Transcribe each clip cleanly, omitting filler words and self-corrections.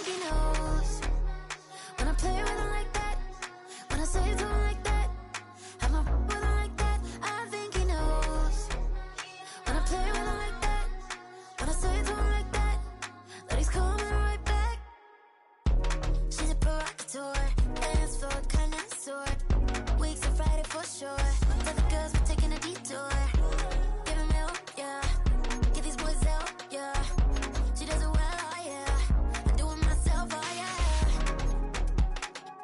think he knows. When I play with him like that, when I say it to him like that, have my with him like that, I think he knows. When I play with him like that, when I say it to him like that, that he's coming right back. She's a provocateur, dance floor connoisseur. Weeks on Friday for sure. Tell the girls we're taking a detour. Give him help, yeah. Get these boys out, yeah. She does it well, oh yeah. I do it myself, oh yeah.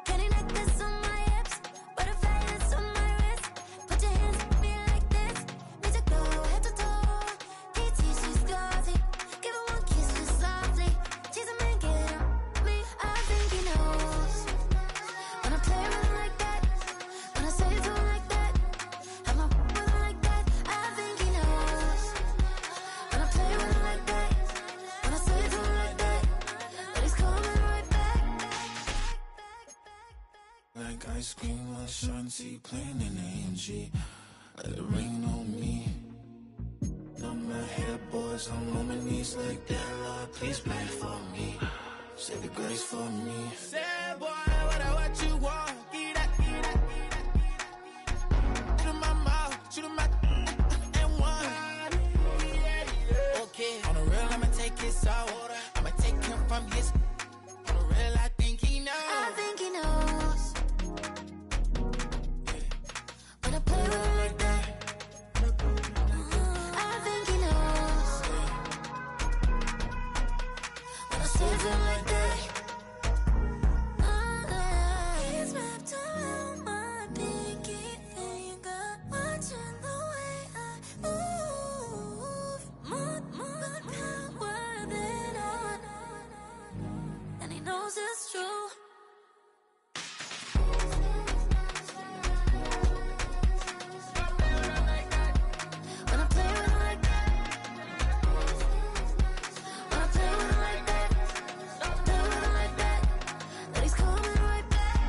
Candy necklace on my hips, butterflies on my wrist. Put your hands on me like this. Need to go head to toe. KT, she's gauzy. Give her one kiss just softly. She's a man, get him. Me, I think he knows. When I play with him like that, when I say it to him like that, have my with him like that, I think he knows. When I play with him like that, when I say it to him like that, that he's coming right back. Like ice cream on Shanty, playing in AMG. Let it rain on me. On my head, boys, I'm on my knees like that. Lord, please pray for me. Say the grace for me. Say, boy, what you want? Get that. Shoot in my mouth, shoot in my and one. Okay, on the real, I'ma take his soul. I'ma take him from his. On the real, I think he knows. I think he knows. When I play with him like that, I think he knows. When I say it to him like that, he's wrapped around my pinky finger, watching the way I move. More power than on, and he knows it's true. When I play with him like that, when I play with him like that, play with him like that, that he's coming right back.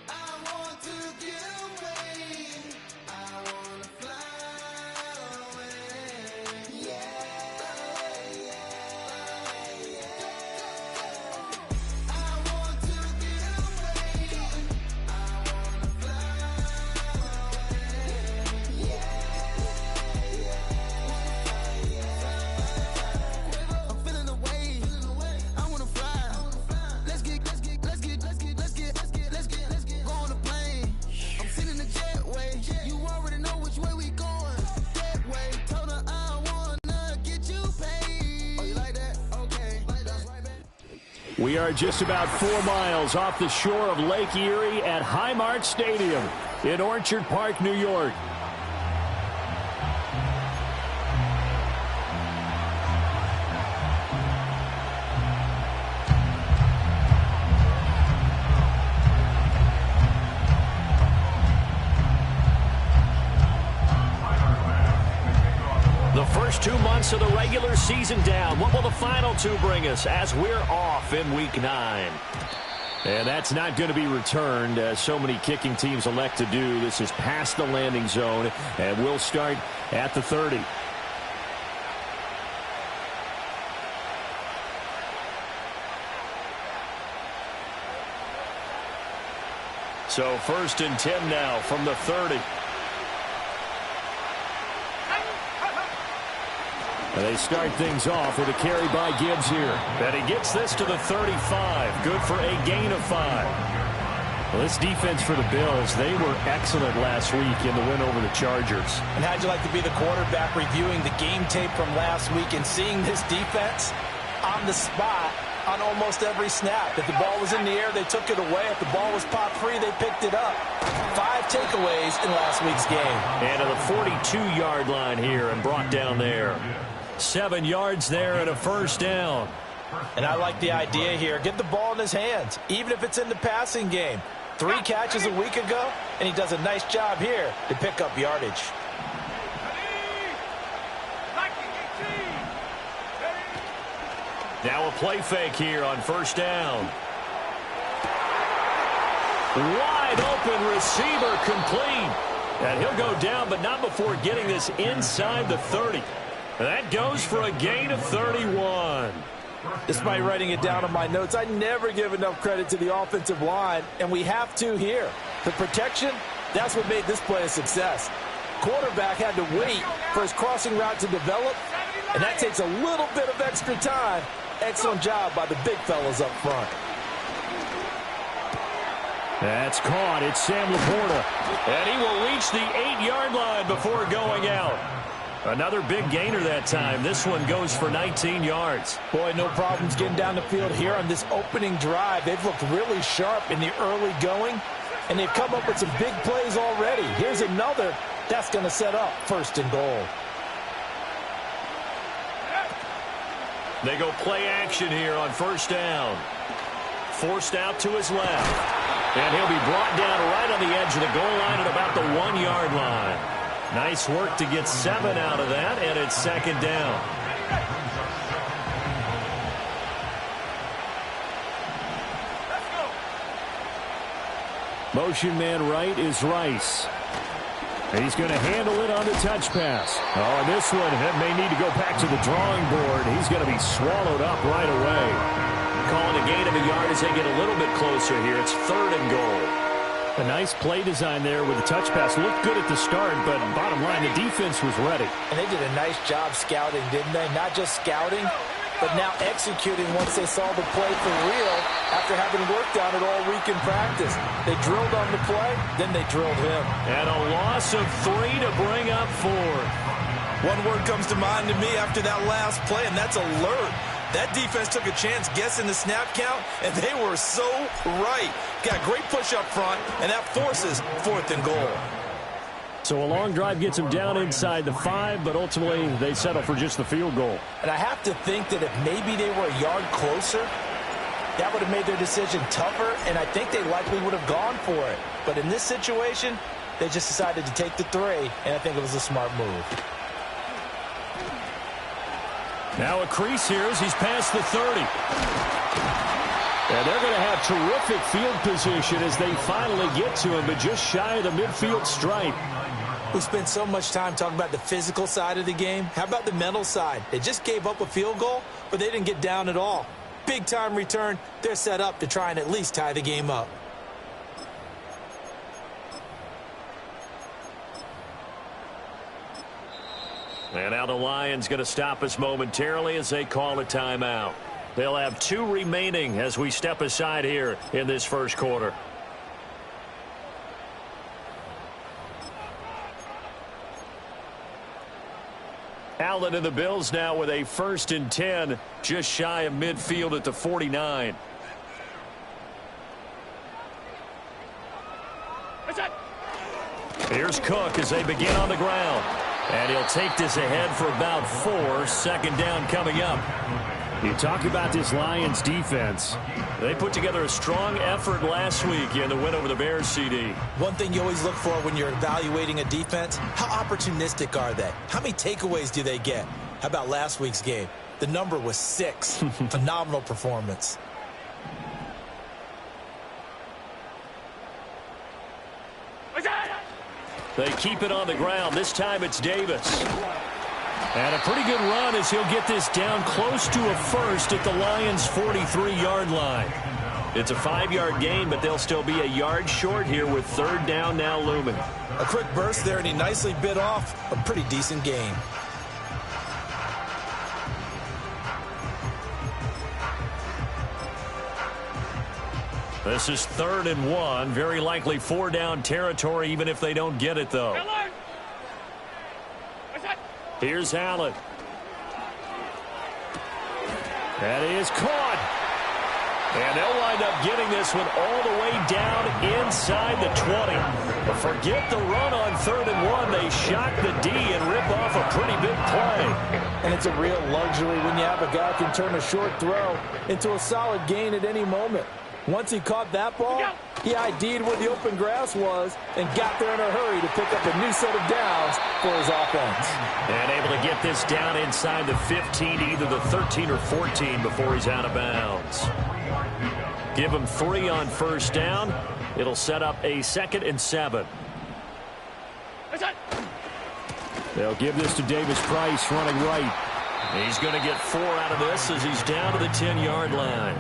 I want to get away. I wanna fly away. I want to get away. I wanna fly away. I'm feeling the wave. I wanna fly. Let's get go on the plane. I'm sitting in the jetway. You already know which way we going. That way. Told her I wanna get you paid. Oh, you like that? Okay. That's right, baby. We are just about 4 miles off the shore of Lake Erie at Highmark Stadium in Orchard Park, New York. The first 2 months of the regular season down. What will the final 2 bring us as we're off in Week 9? And that's not going to be returned, as so many kicking teams elect to do. This is past the landing zone, and we'll start at the 30. So 1st and 10 now from the 30. And they start things off with a carry by Gibbs here. And he gets this to the 35. Good for a gain of 5. Well, this defense for the Bills, they were excellent last week in the win over the Chargers. And how'd you like to be the quarterback reviewing the game tape from last week and seeing this defense on the spot on almost every snap. If the ball was in the air, they took it away. If the ball was popped free, they picked it up. 5 takeaways in last week's game. And to the 42-yard line here and brought down there. 7 yards there and a first down. And I like the idea here. Get the ball in his hands, even if it's in the passing game. 3 catches a week ago, and he does a nice job here to pick up yardage. Now a play fake here on first down. Wide open receiver complete. And he'll go down, but not before getting this inside the 30. And that goes for a gain of 31. Despite writing it down on my notes, I never give enough credit to the offensive line, and we have to here. The protection, that's what made this play a success. Quarterback had to wait for his crossing route to develop, and that takes a little bit of extra time. Excellent job by the big fellas up front. That's caught. It's Sam Laporta. And he will reach the 8-yard line before going out. Another big gainer that time. This one goes for 19 yards. Boy, no problems getting down the field here on this opening drive. They've looked really sharp in the early going, and they've come up with some big plays already. Here's another that's going to set up first and goal. They go play action here on first down. Forced out to his left. And he'll be brought down right on the edge of the goal line at about the 1-yard line. Nice work to get 7 out of that, and it's second down. Motion man right is Rice. He's going to handle it on the touch pass. Oh, and this one may need to go back to the drawing board. He's going to be swallowed up right away. Calling a gain of a yard as they get a little bit closer here. It's third and goal. A nice play design there with the touch pass. Looked good at the start, but bottom line, the defense was ready. And they did a nice job scouting, didn't they? Not just scouting, but now executing once they saw the play for real after having worked on it all week in practice. They drilled on the play, then they drilled him. And a loss of 3 to bring up 4. One word comes to mind to me after that last play, and that's alert. That defense took a chance guessing the snap count, and they were so right. Got great push up front, and that forces fourth and goal. So a long drive gets them down inside the 5, but ultimately they settle for just the field goal. And I have to think that if maybe they were a yard closer, that would have made their decision tougher, and I think they likely would have gone for it. But in this situation, they just decided to take the 3, and I think it was a smart move. Now a crease here as he's past the 30. And they're going to have terrific field position as they finally get to him, but just shy of the midfield stripe. We spent so much time talking about the physical side of the game. How about the mental side? They just gave up a field goal, but they didn't get down at all. Big time return. They're set up to try and at least tie the game up. And now the Lions going to stop us momentarily as they call a timeout. They'll have 2 remaining as we step aside here in this first quarter. Allen and the Bills now with a 1st and 10, just shy of midfield at the 49. Here's Cook as they begin on the ground. And he'll take this ahead for about 4. Second down coming up. You talk about this Lions defense. They put together a strong effort last week in the win over the Bears, CD. One thing you always look for when you're evaluating a defense, how opportunistic are they? How many takeaways do they get? How about last week's game? The number was 6. Phenomenal performance. They keep it on the ground. This time it's Davis. And a pretty good run as he'll get this down close to a first at the Lions' 43-yard line. It's a 5-yard gain, but they'll still be a yard short here with third down now looming. A quick burst there, and he nicely bit off a pretty decent gain. This is 3rd and 1. Very likely 4-down territory, even if they don't get it, though. Here's Allen. That is caught. And they'll wind up getting this one all the way down inside the 20. But forget the run on 3rd and 1. They shock the D and rip off a pretty big play. And it's a real luxury when you have a guy who can turn a short throw into a solid gain at any moment. Once he caught that ball, he ID'd where the open grass was and got there in a hurry to pick up a new set of downs for his offense. And able to get this down inside the 15, either the 13 or 14 before he's out of bounds. Give him 3 on 1st down. It'll set up a 2nd and 7. They'll give this to Davis Price running right. He's going to get 4 out of this as he's down to the 10-yard line.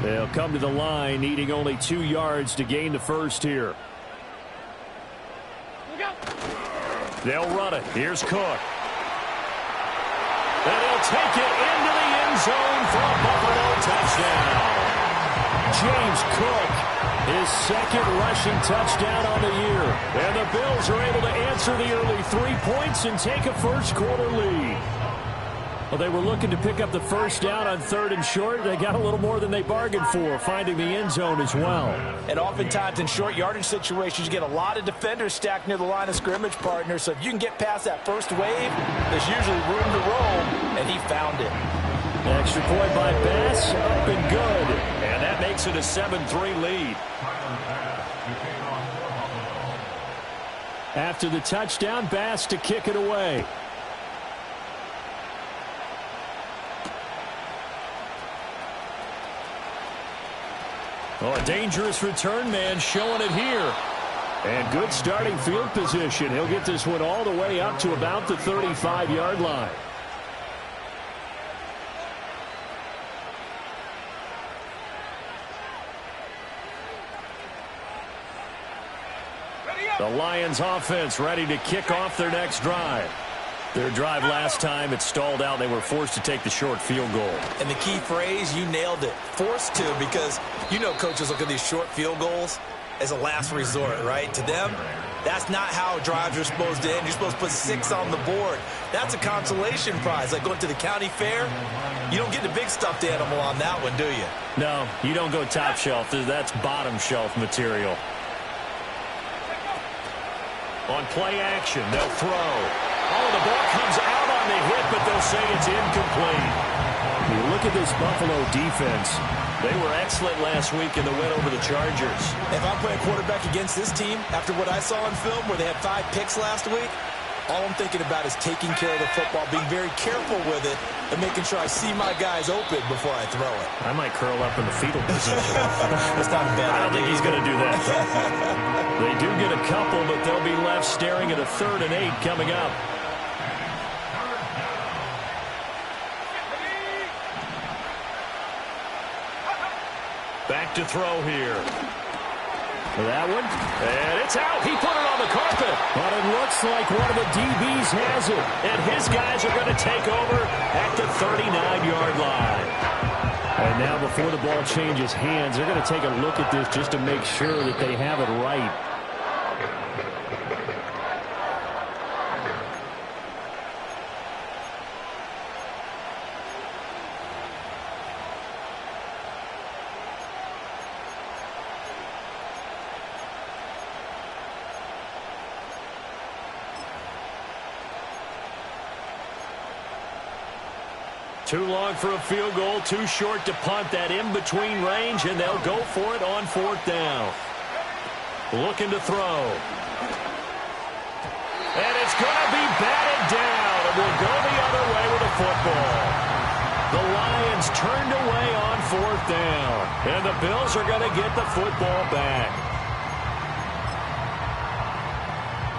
They'll come to the line, needing only 2 yards to gain the first here. They'll run it. Here's Cook. And he'll take it into the end zone for a Buffalo touchdown. James Cook, his 2nd rushing touchdown on the year. And the Bills are able to answer the early 3 points and take a first-quarter lead. Well, they were looking to pick up the first down on 3rd and short. They got a little more than they bargained for, finding the end zone as well. And oftentimes in short yardage situations, you get a lot of defenders stacked near the line of scrimmage, partner. So if you can get past that first wave, there's usually room to roll, and he found it. Extra point by Bass, up and good. And that makes it a 7-3 lead. After the touchdown, Bass to kick it away. Oh, a dangerous return man showing it here. And good starting field position. He'll get this one all the way up to about the 35-yard line. The Lions offense ready to kick off their next drive. Their drive last time, it stalled out. They were forced to take the short field goal. And the key phrase, you nailed it. Forced to, because you know coaches look at these short field goals as a last resort, right? To them, that's not how drives are supposed to end. You're supposed to put 6 on the board. That's a consolation prize. Like going to the county fair, you don't get the big stuffed animal on that one, do you? No, you don't go top shelf. That's bottom shelf material. On play action, they'll throw. Oh, the ball comes out on the hit, but they'll say it's incomplete. You look at this Buffalo defense. They were excellent last week in the win over the Chargers. If I'm playing quarterback against this team, after what I saw on film where they had 5 picks last week, all I'm thinking about is taking care of the football, being very careful with it, and making sure I see my guys open before I throw it. I might curl up in the fetal position. That's not a bad idea. I don't think he's going to do that. They do get a couple, but they'll be left staring at a 3rd and 8 coming up. Back to throw here. That one, and it's out. He put it on the carpet. But it looks like one of the DBs has it. And his guys are going to take over at the 39-yard line. And now before the ball changes hands, they're going to take a look at this just to make sure that they have it right. Too long for a field goal, too short to punt. That in-between range, and they'll go for it on 4th down. Looking to throw. And it's going to be batted down, and will go the other way with the football. The Lions turned away on 4th down, and the Bills are going to get the football back.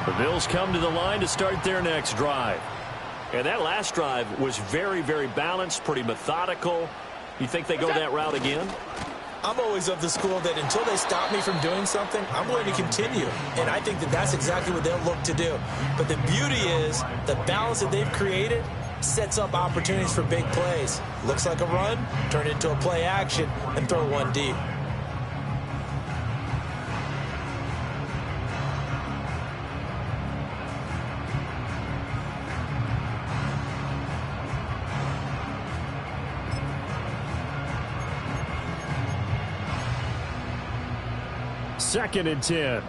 The Bills come to the line to start their next drive. And that last drive was very, very balanced, pretty methodical. You think they go that route again? I'm always of the school that until they stop me from doing something, I'm going to continue. And I think that that's exactly what they'll look to do. But the beauty is the balance that they've created sets up opportunities for big plays. Looks like a run, turn it into a play action, and throw one deep. Second and 10.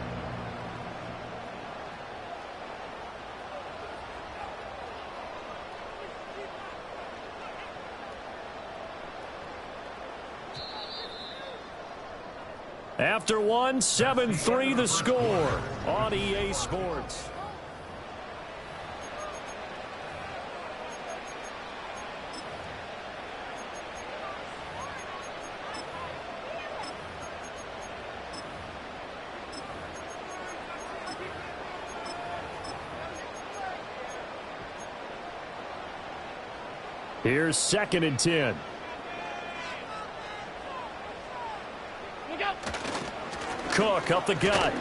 After one, 7-3 the score on EA Sports. Here's second and 10. Cook up the gut.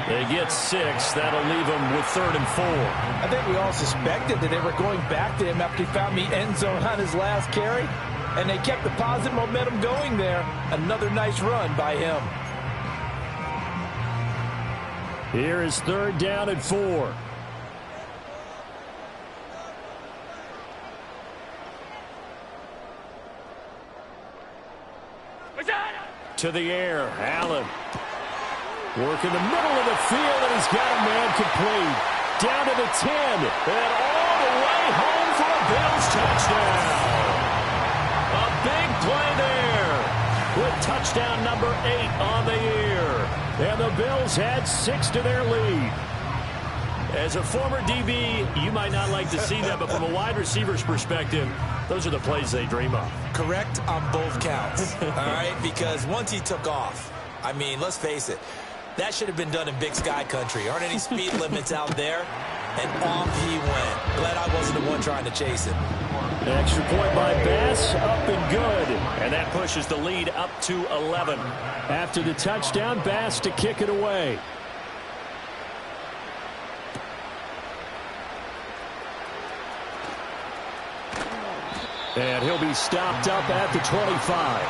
They get 6. That'll leave them with 3rd and 4. I think we all suspected that they were going back to him after he found the end zone on his last carry, and they kept the positive momentum going there. Another nice run by him. Here is 3rd down and 4. To the air, Allen. Work in the middle of the field, and he's got a man complete. Down to the 10, and all the way home for a Bills touchdown. A big play there with touchdown number 8 on the year. And the Bills had 6 to their lead. As a former DB, you might not like to see that, but from a wide receiver's perspective, those are the plays they dream of. Correct on both counts, all right? Because once he took off, I mean, let's face it, that should have been done in Big Sky country. Aren't any speed limits out there? And off he went. Glad I wasn't the one trying to chase him. An extra point by Bass, up and good. And that pushes the lead up to 11. After the touchdown, Bass to kick it away. And he'll be stopped up at the 25.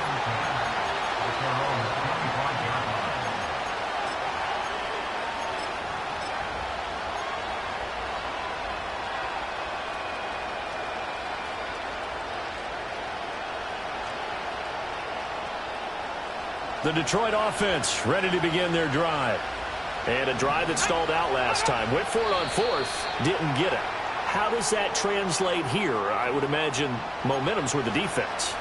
The Detroit offense ready to begin their drive. And a drive that stalled out last time. Went for it on 4th, didn't get it. How does that translate here? I would imagine momentum's with the defense.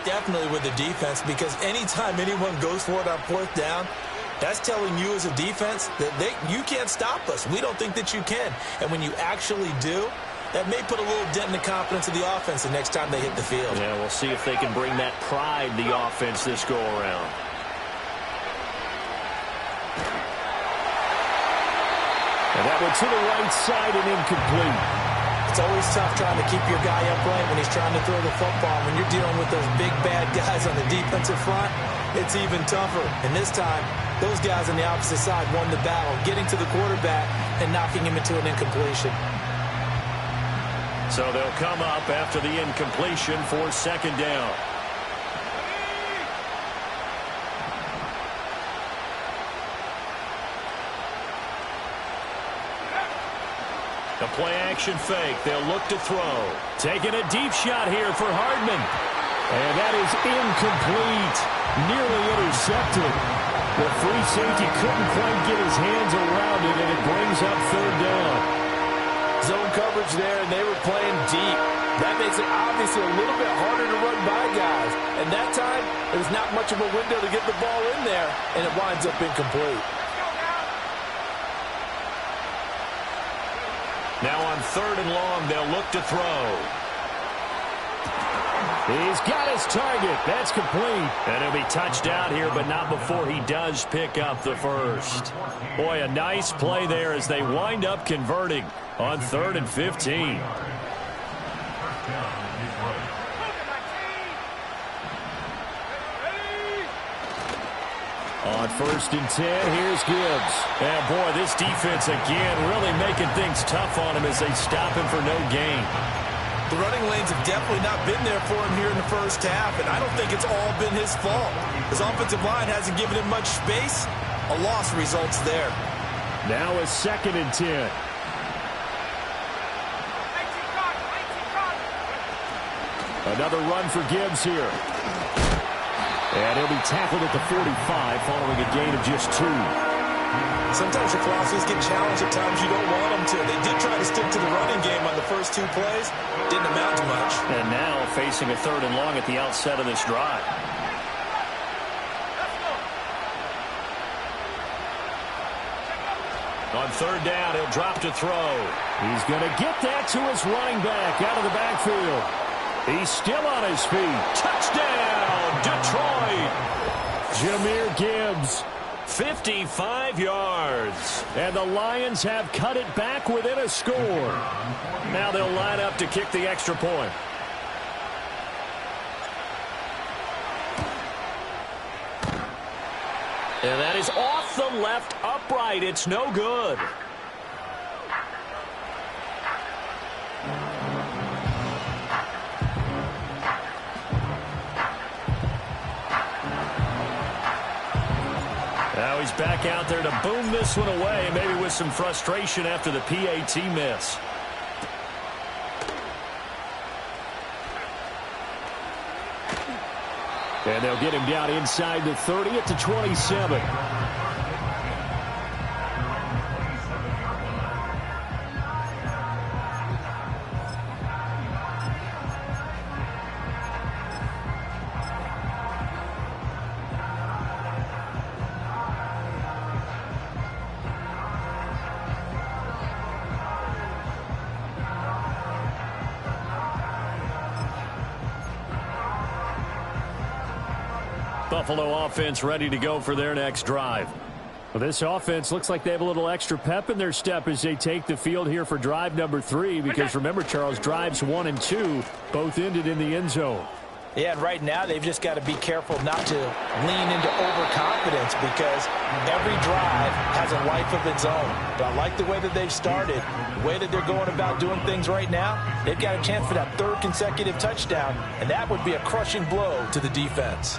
Definitely with the defense, because anytime anyone goes for it on 4th down, that's telling you as a defense that you can't stop us. We don't think that you can. And when you actually do, that may put a little dent in the confidence of the offense the next time they hit the field. Yeah, we'll see if they can bring that pride to the offense this go-around. And that went to the right side and incomplete. It's always tough trying to keep your guy upright when he's trying to throw the football. When you're dealing with those big, bad guys on the defensive front, it's even tougher. And this time, those guys on the opposite side won the battle, getting to the quarterback and knocking him into an incompletion. So they'll come up after the incompletion for 2nd down. A play-action fake. They'll look to throw. Taking a deep shot here for Hardman. And that is incomplete. Nearly intercepted. The free safety couldn't quite get his hands around it, and it brings up 3rd down. Zone coverage there, and they were playing deep. That makes it obviously a little bit harder to run by guys. And that time, there's not much of a window to get the ball in there, and it winds up incomplete. Now on 3rd and long, they'll look to throw. He's got his target. That's complete. And he'll be touched out here, but not before he does pick up the first. Boy, a nice play there as they wind up converting on 3rd and 15. On 1st and 10, here's Gibbs. And boy, this defense again really making things tough on him as they stop him for no gain. The running lanes have definitely not been there for him here in the first half, and I don't think it's all been his fault. His offensive line hasn't given him much space. A loss results there. Now a 2nd and 10. Another run for Gibbs here. And he'll be tackled at the 45 following a gain of just 2. Sometimes your philosophies get challenged at times you don't want them to. They did try to stick to the running game on the first 2 plays. Didn't amount to much. And now facing a 3rd and long at the outset of this drive. On 3rd down, he'll drop to throw. He's going to get that to his running back out of the backfield. He's still on his feet. Touchdown, Detroit. Jahmyr Gibbs, 55 yards. And the Lions have cut it back within a score. Now they'll line up to kick the extra point. And that is off the left upright. It's no good. Now he's back out there to boom this one away, maybe with some frustration after the PAT miss. And they'll get him down inside the 30 at the 27. Buffalo offense ready to go for their next drive. Well, this offense looks like they have a little extra pep in their step as they take the field here for drive number 3, because remember, Charles, drives 1 and 2 both ended in the end zone. Yeah, and right now they've just got to be careful not to lean into overconfidence, because every drive has a life of its own. But I like the way that they've started, the way that they're going about doing things right now. They've got a chance for that 3rd consecutive touchdown, and that would be a crushing blow to the defense.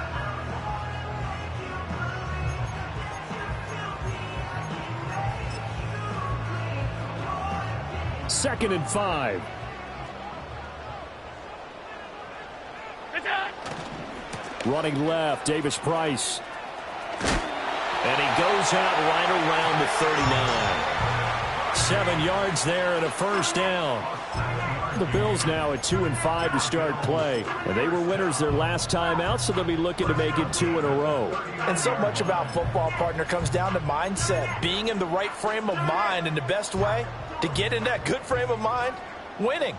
Second and 5. Running left, Davis Price. And he goes out right around the 39. 7 yards there and a first down. The Bills now at 2 and 5 to start play. And they were winners their last time out, so they'll be looking to make it 2 in a row. And so much about football, partner, comes down to mindset. Being in the right frame of mind, and the best way to get in that good frame of mind, winning.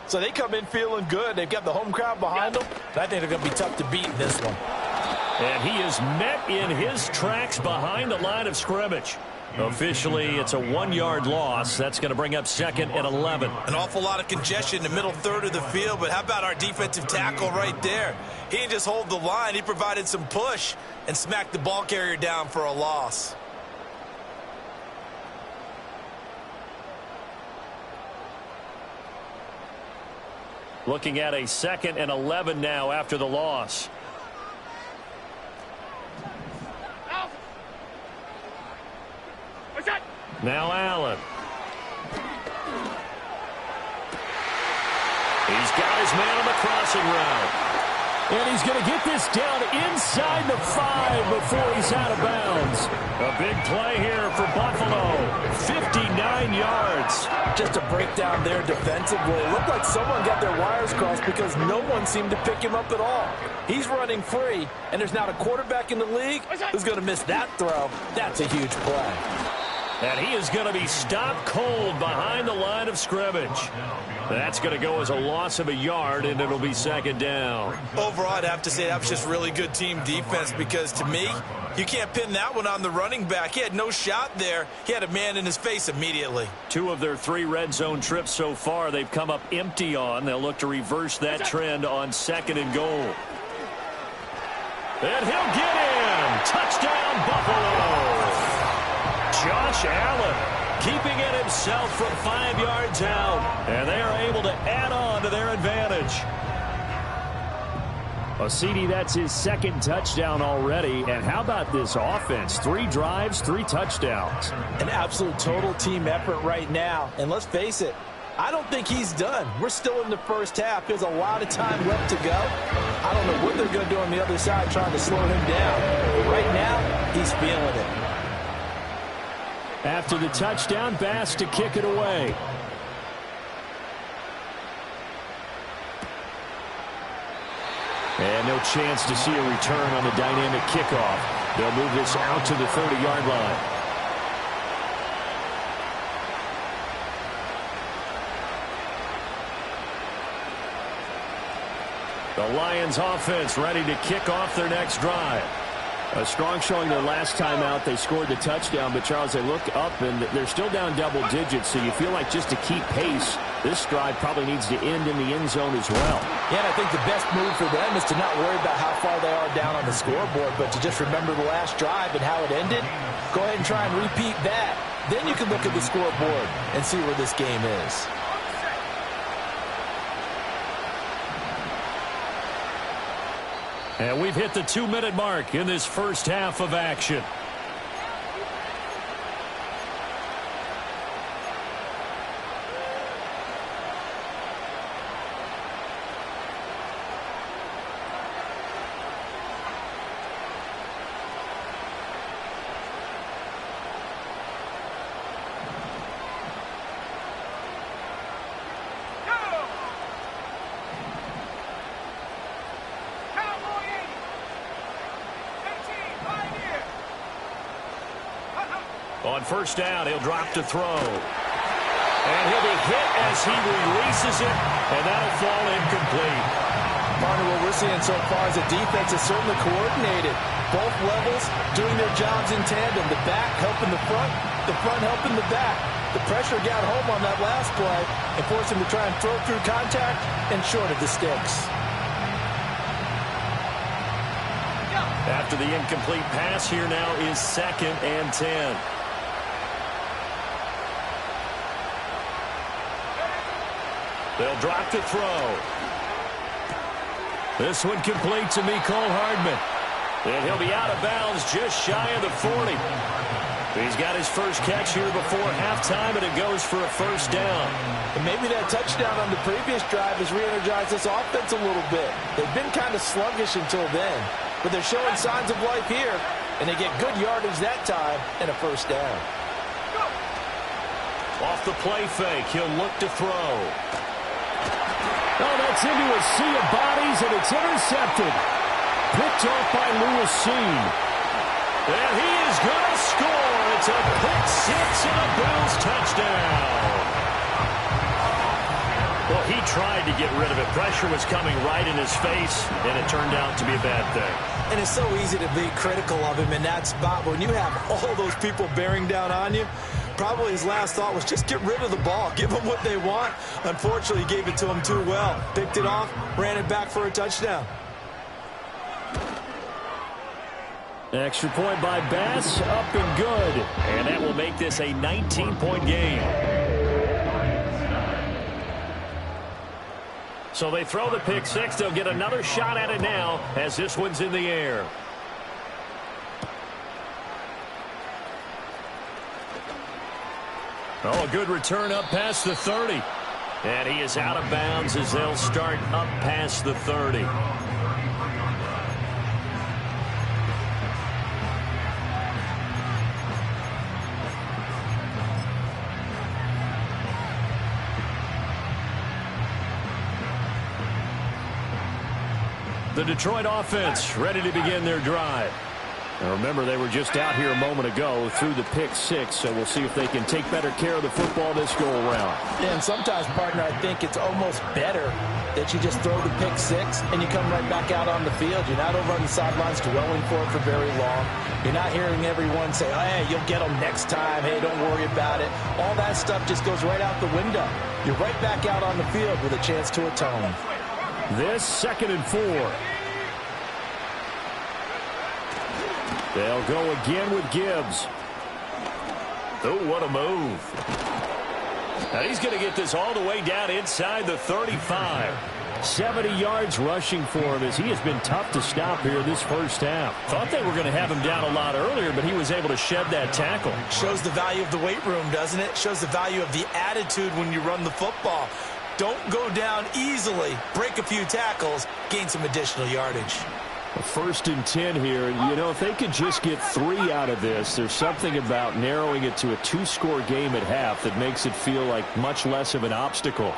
So they come in feeling good. They've got the home crowd behind them. I think they're going to be tough to beat in this one. And he is met in his tracks behind the line of scrimmage. Officially, it's a 1-yard loss. That's going to bring up 2nd and 11. An awful lot of congestion in the middle 3rd of the field, but how about our defensive tackle right there? He didn't just hold the line. He provided some push and smacked the ball carrier down for a loss. Looking at a 2nd and 11 now after the loss. Now Allen. He's got his man on the crossing route. And he's going to get this down inside the 5 before he's out of bounds. A big play here for Buffalo. 59 yards. Just a breakdown there defensively. It looked like someone got their wires crossed because no one seemed to pick him up at all. He's running free, and there's not a quarterback in the league who's going to miss that throw. That's a huge play. And he is going to be stopped cold behind the line of scrimmage. That's going to go as a loss of a yard, and it'll be 2nd down. Overall, I'd have to say that was just really good team defense, because to me, you can't pin that one on the running back. He had no shot there. He had a man in his face immediately. 2 of their 3 red zone trips so far, they've come up empty on. They'll look to reverse that trend on 2nd and goal. And he'll get in. Touchdown, Buffalo. Allen keeping it himself from 5 yards out. And they are able to add on to their advantage. CD, that's his second touchdown already. And how about this offense? 3 drives, 3 touchdowns. An absolute total team effort right now. And let's face it, I don't think he's done. We're still in the first half. There's a lot of time left to go. I don't know what they're going to do on the other side trying to slow him down. But right now, he's feeling it. After the touchdown, Bass to kick it away. And no chance to see a return on the dynamic kickoff. They'll move this out to the 30-yard line. The Lions offense ready to kick off their next drive. A strong showing their last time out. They scored the touchdown, but Charles, they look up and they're still down double digits, so you feel like just to keep pace, this drive probably needs to end in the end zone as well. Yeah, and I think the best move for them is to not worry about how far they are down on the scoreboard, but to just remember the last drive and how it ended. Go ahead and try and repeat that. Then you can look at the scoreboard and see where this game is. And we've hit the 2-minute mark in this first half of action. On first down, he'll drop to throw. And he'll be hit as he releases it, and that'll fall incomplete. Partner, what we're seeing so far is the defense is certainly coordinated. Both levels doing their jobs in tandem. The back helping the front helping the back. The pressure got home on that last play and forced him to try and throw through contact and short of the sticks. After the incomplete pass, here now is 2nd and 10. They'll drop to throw. This one complete to Mecole Hardman. And he'll be out of bounds just shy of the 40. He's got his first catch here before halftime, and it goes for a first down. And maybe that touchdown on the previous drive has re-energized this offense a little bit. They've been kind of sluggish until then, but they're showing signs of life here, and they get good yardage that time and a first down. Off the play fake, he'll look to throw. Oh, that's into a sea of bodies, and it's intercepted. Picked off by Lewis Seen. And he is going to score. It's a pick six and a Bills touchdown. Well, he tried to get rid of it. Pressure was coming right in his face, and it turned out to be a bad thing. And it's so easy to be critical of him in that spot. When you have all those people bearing down on you, probably his last thought was just get rid of the ball. Give them what they want. Unfortunately, he gave it to them too well. Picked it off, ran it back for a touchdown. Extra point by Bass, up and good. And that will make this a 19-point game. So they throw the pick six. They'll get another shot at it now as this one's in the air. Oh, a good return up past the 30. And he is out of bounds as they'll start up past the 30. The Detroit offense ready to begin their drive. And remember, they were just out here a moment ago through the pick six, so we'll see if they can take better care of the football this go-around. Yeah, and sometimes, partner, I think it's almost better that you just throw the pick six and you come right back out on the field. You're not over on the sidelines dwelling for it for very long. You're not hearing everyone say, oh, hey, you'll get them next time. Hey, don't worry about it. All that stuff just goes right out the window. You're right back out on the field with a chance to atone. This 2nd and 4. They'll go again with Gibbs. Oh, what a move. Now he's going to get this all the way down inside the 35. 70 yards rushing for him as he has been tough to stop here this first half. Thought they were going to have him down a lot earlier, but he was able to shed that tackle. Shows the value of the weight room, doesn't it? Shows the value of the attitude when you run the football. Don't go down easily. Break a few tackles, gain some additional yardage. First and 10 here. You know, if they could just get 3 out of this, there's something about narrowing it to a 2-score game at half that makes it feel like much less of an obstacle.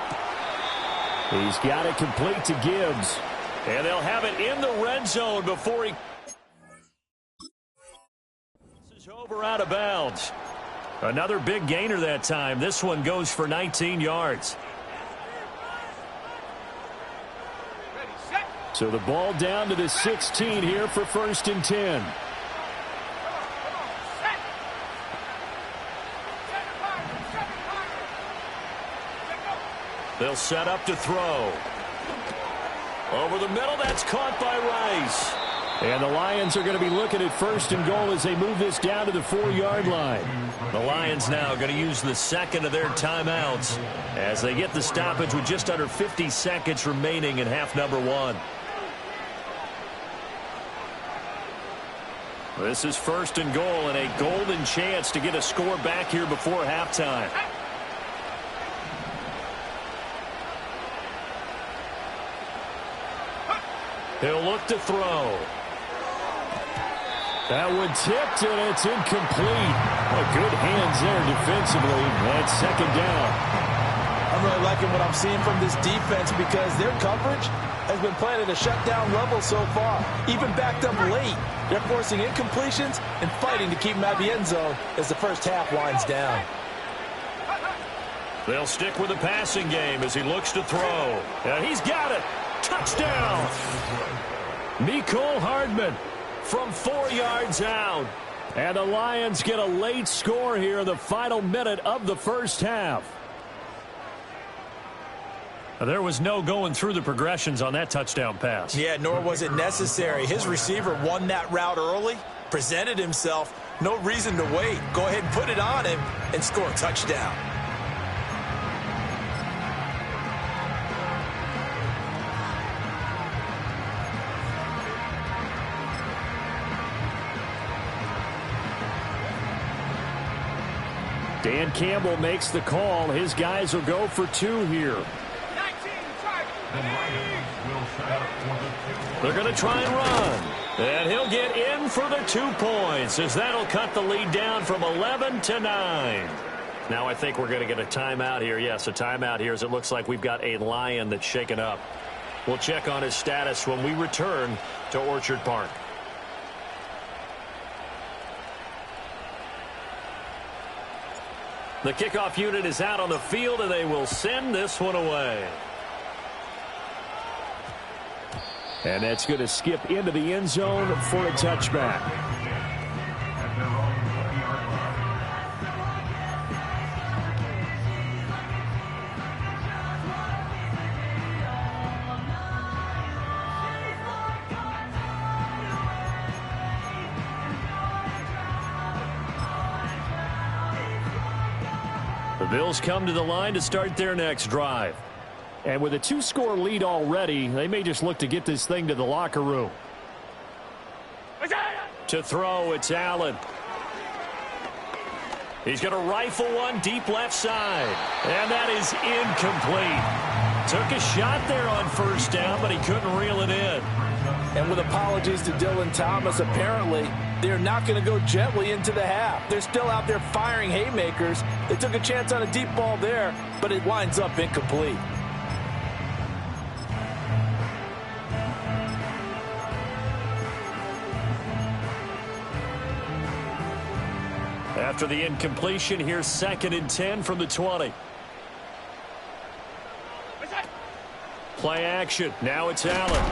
He's got it complete to Gibbs. And they'll have it in the red zone before he... This is over out of bounds. Another big gainer that time. This one goes for 19 yards. So the ball down to the 16 here for first and 10. They'll set up to throw. Over the middle, that's caught by Rice. And the Lions are going to be looking at first and goal as they move this down to the 4-yard line. The Lions now going to use the second of their timeouts as they get the stoppage with just under 50 seconds remaining in half number 1. This is first and goal and a golden chance to get a score back here before halftime. He'll look to throw. That one tipped, and it's incomplete. Good hands there defensively. That's second down. I'm really liking what I'm seeing from this defense because their coverage has been playing at a shutdown level so far. Even backed up late, they're forcing incompletions and fighting to keep them out of the end zone as the first half winds down. They'll stick with the passing game as he looks to throw. And he's got it. Touchdown! Mecole Hardman from 4 yards out. And the Lions get a late score here in the final minute of the first half. There was no going through the progressions on that touchdown pass. Yeah, nor was it necessary. His receiver won that route early, presented himself. No reason to wait. Go ahead and put it on him and score a touchdown. Dan Campbell makes the call. His guys will go for 2 here. They're going to try and run. And he'll get in for the 2 points as that'll cut the lead down from 11 to 9. Now I think we're going to get a timeout here. Yes, a timeout here as it looks like we've got a Lion that's shaken up. We'll check on his status when we return to Orchard Park. The kickoff unit is out on the field, and they will send this one away. And that's going to skip into the end zone for a touchback. The Bills come to the line to start their next drive. And with a 2-score lead already, they may just look to get this thing to the locker room. To throw, it's Allen. He's going to rifle one deep left side. And that is incomplete. Took a shot there on first down, but he couldn't reel it in. And with apologies to Dylan Thomas, apparently they're not going to go gently into the half. They're still out there firing haymakers. They took a chance on a deep ball there, but it winds up incomplete. After the incompletion, here's 2nd and 10 from the 20. Play action. Now it's Allen.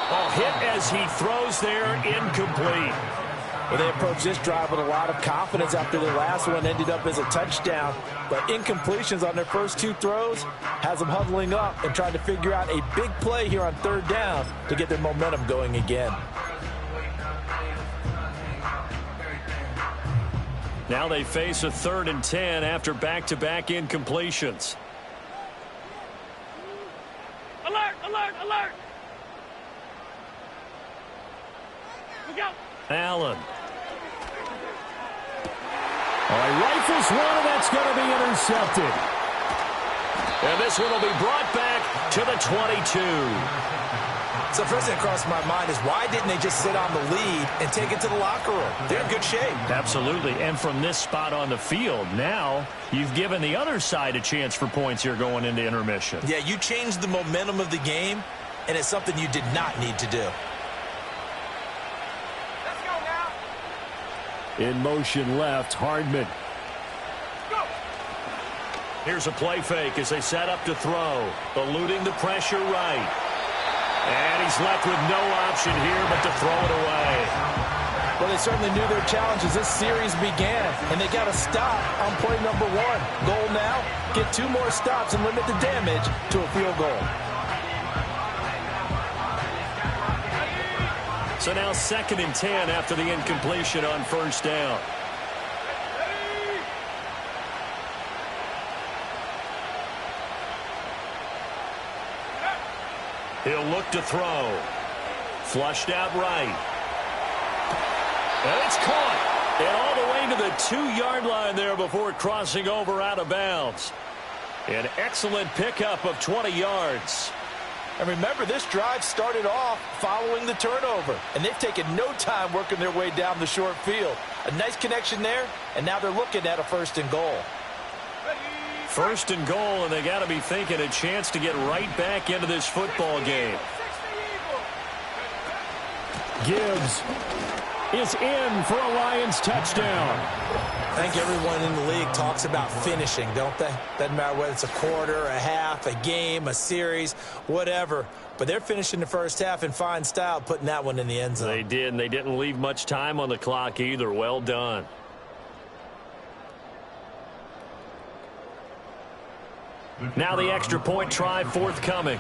Oh, hit as he throws there, incomplete. Well, they approached this drive with a lot of confidence after their last one ended up as a touchdown. But incompletions on their first 2 throws has them huddling up and trying to figure out a big play here on 3rd down to get their momentum going again. Now they face a 3rd and 10 after back-to-back incompletions. Alert, alert, alert! We go! Allen. All right, rifles one, and that's going to be intercepted. And this one will be brought back to the 22. So the first thing that crossed my mind is why didn't they just sit on the lead and take it to the locker room? They're in good shape. Absolutely. And from this spot on the field, now you've given the other side a chance for points here going into intermission. Yeah, you changed the momentum of the game, and it's something you did not need to do. Let's go now! In motion left, Hardman. Go! Here's a play fake as they set up to throw. Eluding the pressure right. And he's left with no option here but to throw it away. Well, they certainly knew their challenge as this series began, and they got to stop on play number 1. Goal now, get 2 more stops and limit the damage to a field goal. So now 2nd and 10 after the incompletion on 1st down. He'll look to throw. Flushed out right. And it's caught. And all the way to the 2-yard line there before crossing over out of bounds. An excellent pickup of 20 yards. And remember, this drive started off following the turnover, and they've taken no time working their way down the short field. A nice connection there, and now they're looking at a 1st and goal. 1st and goal, and they got to be thinking a chance to get right back into this football game. Gibbs is in for a Lions touchdown. I think everyone in the league talks about finishing, don't they? Doesn't matter whether it's a quarter, a half, a game, a series, whatever. But they're finishing the first half in fine style, putting that one in the end zone. They did, and they didn't leave much time on the clock either. Well done. Now the extra point try forthcoming.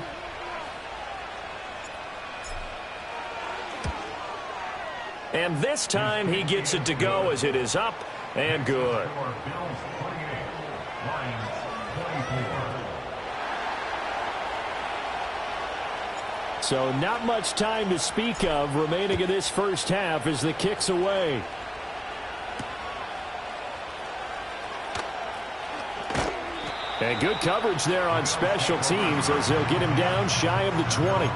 And this time he gets it to go as it is up and good. So not much time to speak of remaining in this first half as the kick's away. And good coverage there on special teams as they'll get him down shy of the 20.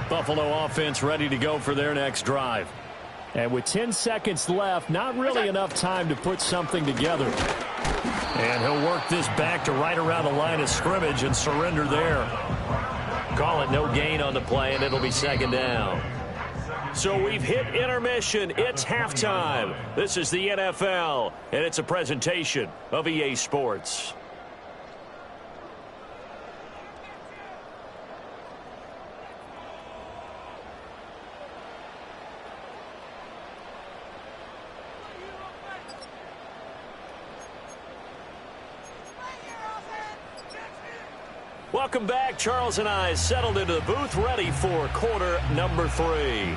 Buffalo offense ready to go for their next drive. And with 10 seconds left, not really enough time to put something together. And he'll work this back to right around the line of scrimmage and surrender there. Call it no gain on the play, and it'll be 2nd down. So we've hit intermission. It's halftime. This is the NFL, and it's a presentation of EA Sports. Welcome back. Charles and I settled into the booth, ready for quarter number 3.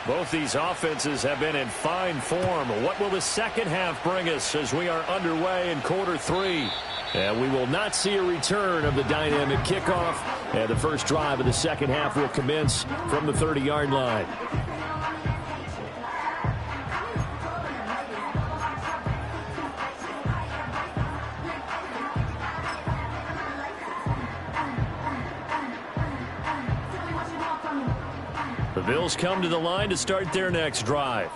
Both these offenses have been in fine form. What will the second half bring us as we are underway in quarter 3? And we will not see a return of the dynamic kickoff. And the first drive of the second half will commence from the 30-yard line. The Bills come to the line to start their next drive.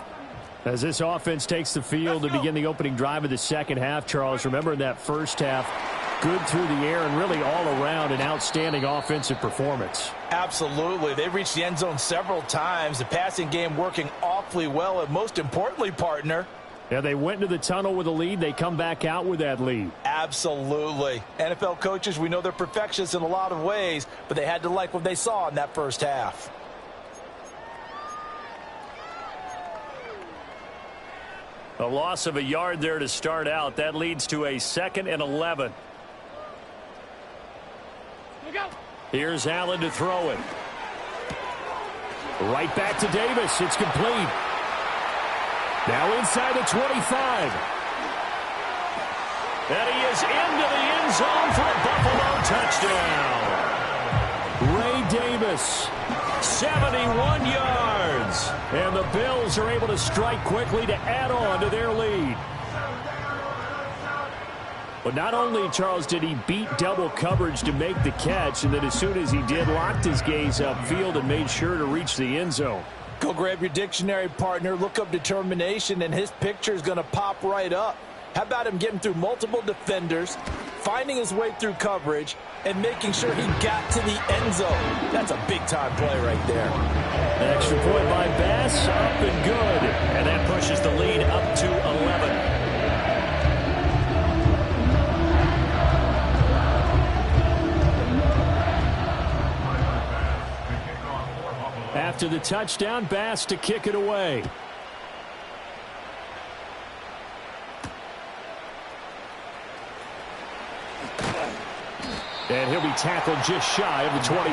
As this offense takes the field to begin the opening drive of the second half, Charles, remember in that first half, good through the air and really all around an outstanding offensive performance. Absolutely. They reached the end zone several times. The passing game working awfully well. And most importantly, partner, Yeah, they went into the tunnel with a lead. They come back out with that lead. Absolutely. NFL coaches, we know they're perfectionists in a lot of ways, but they had to like what they saw in that first half. A loss of a yard there to start out. That leads to a 2nd and 11. Here's Allen to throw it. Right back to Davis. It's complete. Now inside the 25. And he is into the end zone for a Buffalo touchdown. Ray Davis, 71 yards. And the Bills are able to strike quickly to add on to their lead. But not only, Charles, did he beat double coverage to make the catch, and then as soon as he did, locked his gaze upfield and made sure to reach the end zone. Go grab your dictionary, partner, look up determination, and his picture is going to pop right up. How about him getting through multiple defenders, finding his way through coverage, and making sure he got to the end zone? That's a big-time play right there. An extra point by Bass, up and good. And that pushes the lead up to 11. After the touchdown, Bass to kick it away. And he'll be tackled just shy of the 25.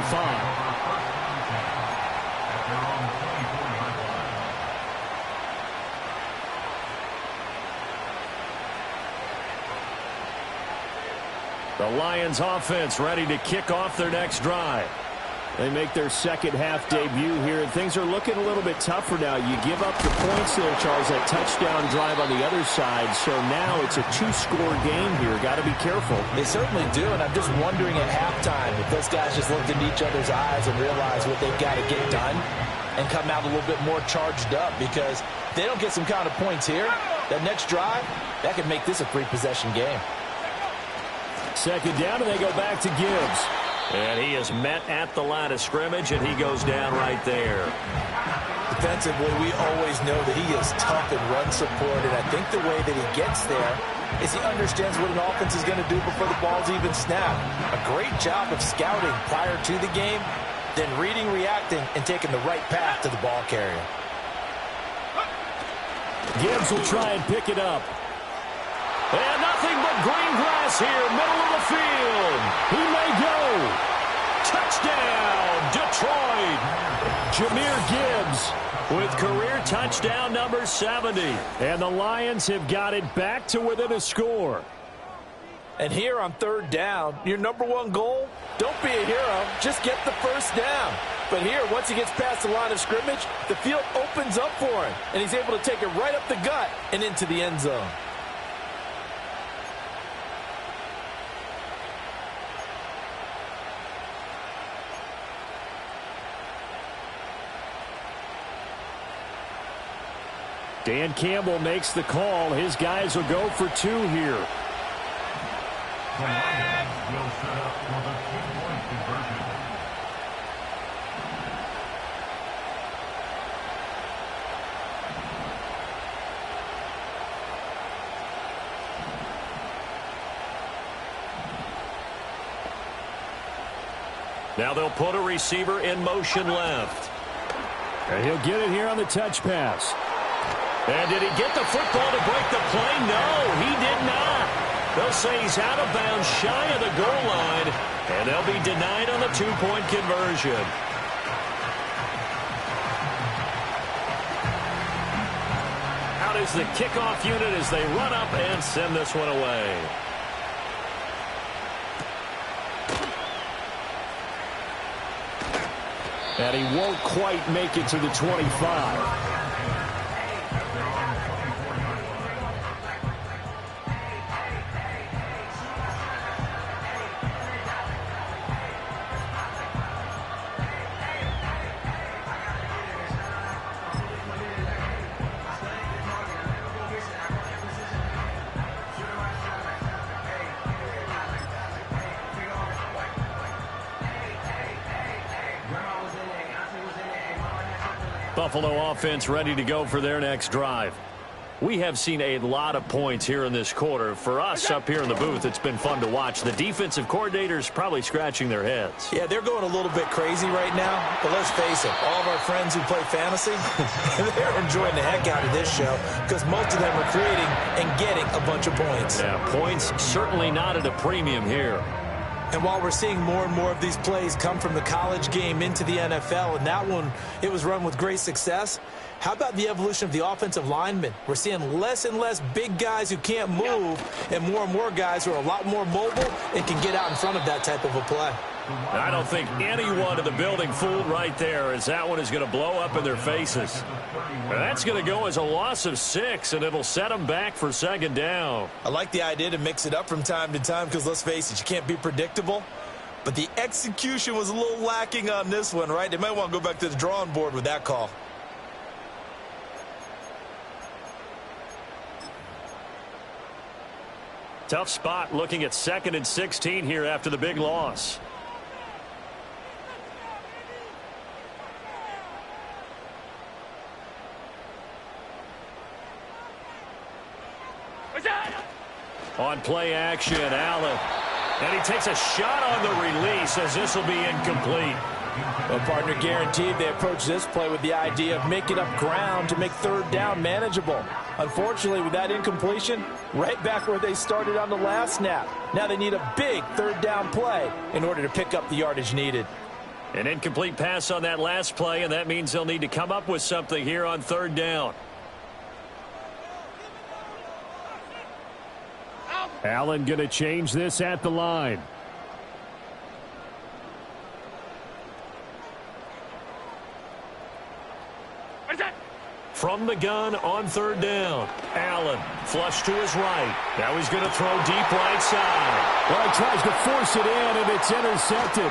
The Lions offense ready to kick off their next drive. They make their second half debut here, and things are looking a little bit tougher now. You give up the points there, Charles, that touchdown drive on the other side. So now it's a 2-score game here. Got to be careful. They certainly do, and I'm just wondering at halftime if those guys just looked into each other's eyes and realized what they've got to get done and come out a little bit more charged up, because if they don't get some kind of points here, that next drive, that could make this a 3-possession game. Second down, and they go back to Gibbs. And he is met at the line of scrimmage, and he goes down right there. Defensively, we always know that he is tough and run support, and I think the way that he gets there is he understands what an offense is going to do before the ball's even snapped. A great job of scouting prior to the game, then reading, reacting, and taking the right path to the ball carrier. Gibbs will try and pick it up. And nothing but green grass here, middle of the field. He may go. Touchdown, Detroit. Jahmyr Gibbs with career touchdown number 70. And the Lions have got it back to within a score. And here on third down, your number one goal, don't be a hero, just get the first down. But here, once he gets past the line of scrimmage, the field opens up for him, and he's able to take it right up the gut and into the end zone. Dan Campbell makes the call. His guys will go for 2 here. The Lions will set up for the 2-point conversion. Now they'll put a receiver in motion left. And he'll get it here on the touch pass. And did he get the football to break the play? No, he did not. They'll say he's out of bounds shy of the goal line, and they'll be denied on the 2-point conversion. Out is the kickoff unit as they run up and send this one away. And he won't quite make it to the 25. Buffalo offense ready to go for their next drive. We have seen a lot of points here in this quarter. For us up here in the booth, it's been fun to watch. The defensive coordinators probably scratching their heads. Yeah, they're going a little bit crazy right now. But let's face it, all of our friends who play fantasy, they're enjoying the heck out of this show because most of them are creating and getting a bunch of points. Yeah, points certainly not at a premium here. And while we're seeing more and more of these plays come from the college game into the NFL, and that one, it was run with great success, how about the evolution of the offensive linemen? We're seeing less and less big guys who can't move and more guys who are a lot more mobile and can get out in front of that type of a play. I don't think anyone in the building fooled right there, as that one is going to blow up in their faces. That's going to go as a loss of 6, and it'll set them back for second down. I like the idea to mix it up from time to time because, let's face it, you can't be predictable. But the execution was a little lacking on this one, right? They might want to go back to the drawing board with that call. Tough spot looking at 2nd and 16 here after the big loss. On play action, Allen. And he takes a shot on the release as this will be incomplete. Well, partner, guaranteed they approach this play with the idea of making up ground to make third down manageable. Unfortunately, with that incompletion, right back where they started on the last snap. Now they need a big third down play in order to pick up the yardage needed. An incomplete pass on that last play, and that means they'll need to come up with something here on third down. Allen going to change this at the line. From the gun on third down. Allen flush to his right. Now he's going to throw deep right side. Well, he tries to force it in, and it's intercepted.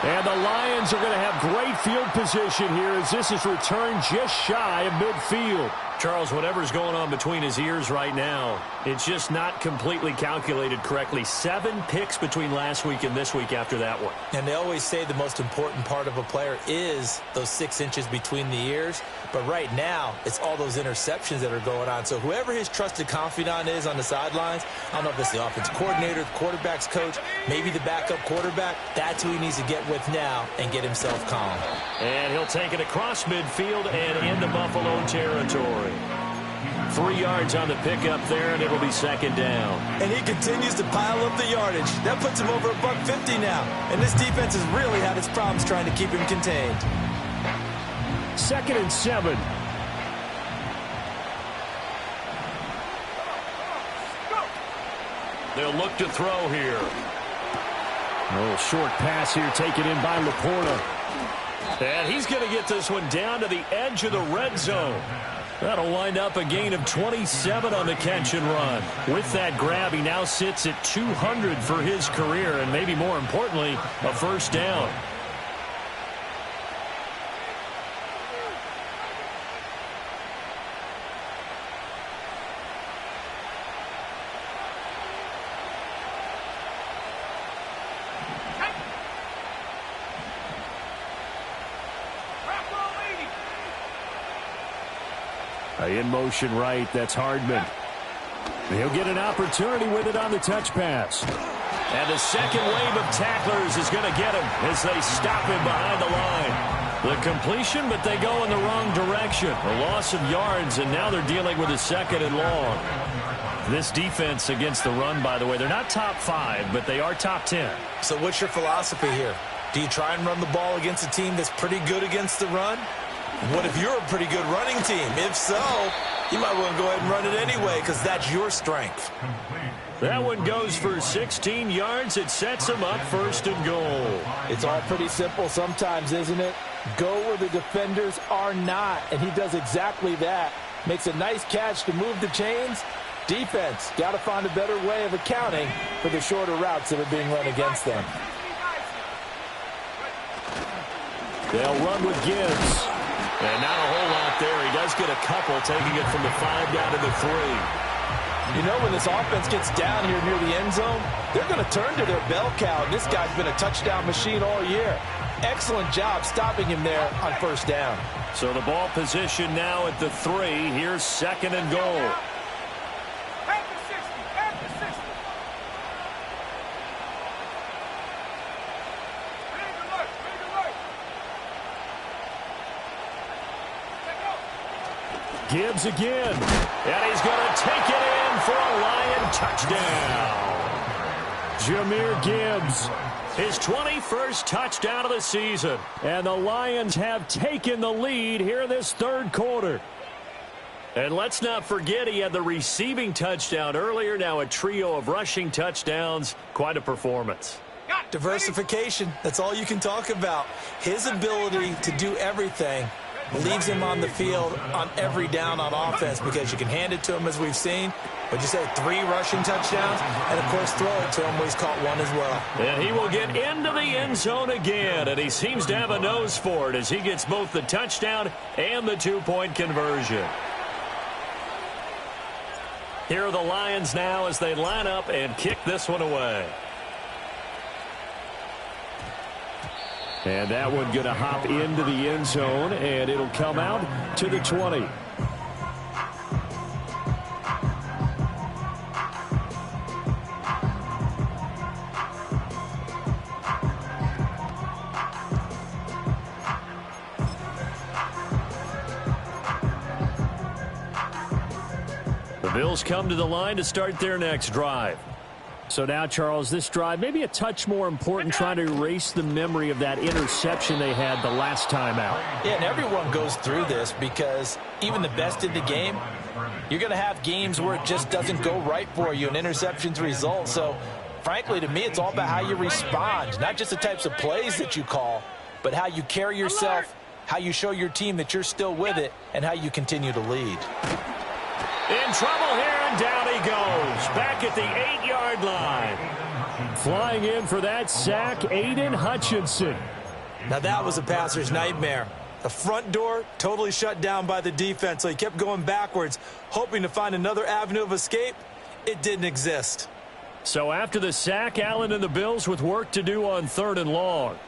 And the Lions are going to have great field position here as this is returned just shy of midfield. Charles, whatever's going on between his ears right now, it's just not completely calculated correctly. 7 picks between last week and this week after that one. And they always say the most important part of a player is those 6 inches between the ears. But right now, it's all those interceptions that are going on. So whoever his trusted confidant is on the sidelines, I don't know if it's the offensive coordinator, the quarterback's coach, maybe the backup quarterback, that's who he needs to get with now and get himself calm. And he'll take it across midfield and into Buffalo territory. 3 yards on the pickup there, and it'll be second down. And he continues to pile up the yardage. That puts him over $150 now. And this defense has really had its problems trying to keep him contained. 2nd and 7. They'll look to throw here. A little short pass here taken in by Laporta. And he's going to get this one down to the edge of the red zone. That'll wind up a gain of 27 on the catch and run. With that grab, he now sits at 200 for his career, and maybe more importantly, a first down. In motion right, that's Hardman. He'll get an opportunity with it on the touch pass. And the second wave of tacklers is going to get him as they stop him behind the line. The completion, but they go in the wrong direction. A loss of yards, and now they're dealing with a 2nd and long. This defense against the run, by the way, they're not top 5, but they are top 10. So what's your philosophy here? Do you try and run the ball against a team that's pretty good against the run? What if you're a pretty good running team? If so, you might want to go ahead and run it anyway because that's your strength. That one goes for 16 yards. It sets them up 1st and goal. It's all pretty simple sometimes, isn't it? Go where the defenders are not, and he does exactly that. Makes a nice catch to move the chains. Defense, got to find a better way of accounting for the shorter routes that are being run against them. They'll run with Gibbs. And not a whole lot there. He does get a couple, taking it from the 5 down to the 3. You know, when this offense gets down here near the end zone, they're going to turn to their bell cow, and this guy's been a touchdown machine all year. Excellent job stopping him there on first down. So the ball position now at the 3. Here's second and goal. Gibbs again, and he's going to take it in for a Lion touchdown. Jahmyr Gibbs, his 21st touchdown of the season. And the Lions have taken the lead here this third quarter. And let's not forget he had the receiving touchdown earlier, now a trio of rushing touchdowns. Quite a performance. Diversification, that's all you can talk about. His ability to do everything leaves him on the field on every down on offense because you can hand it to him as we've seen. But you say 3 rushing touchdowns, and of course throw it to him where he's caught 1 as well. And he will get into the end zone again, and he seems to have a nose for it as he gets both the touchdown and the 2-point conversion. Here are the Lions now as they line up and kick this one away. And that one going to hop into the end zone, and it'll come out to the 20. The Bills come to the line to start their next drive. So now, Charles, this drive maybe a touch more important, trying to erase the memory of that interception they had the last time out. Yeah, and everyone goes through this because even the best in the game, you're going to have games where it just doesn't go right for you and interceptions result. So, frankly, to me, it's all about how you respond, not just the types of plays that you call, but how you carry yourself, how you show your team that you're still with it, and how you continue to lead. In trouble here, and down he goes. Back at the 8-yard line. Flying in for that sack, Aiden Hutchinson. Now that was a passer's nightmare. The front door totally shut down by the defense, so he kept going backwards, hoping to find another avenue of escape. It didn't exist. So after the sack, Allen and the Bills with work to do on 3rd and long.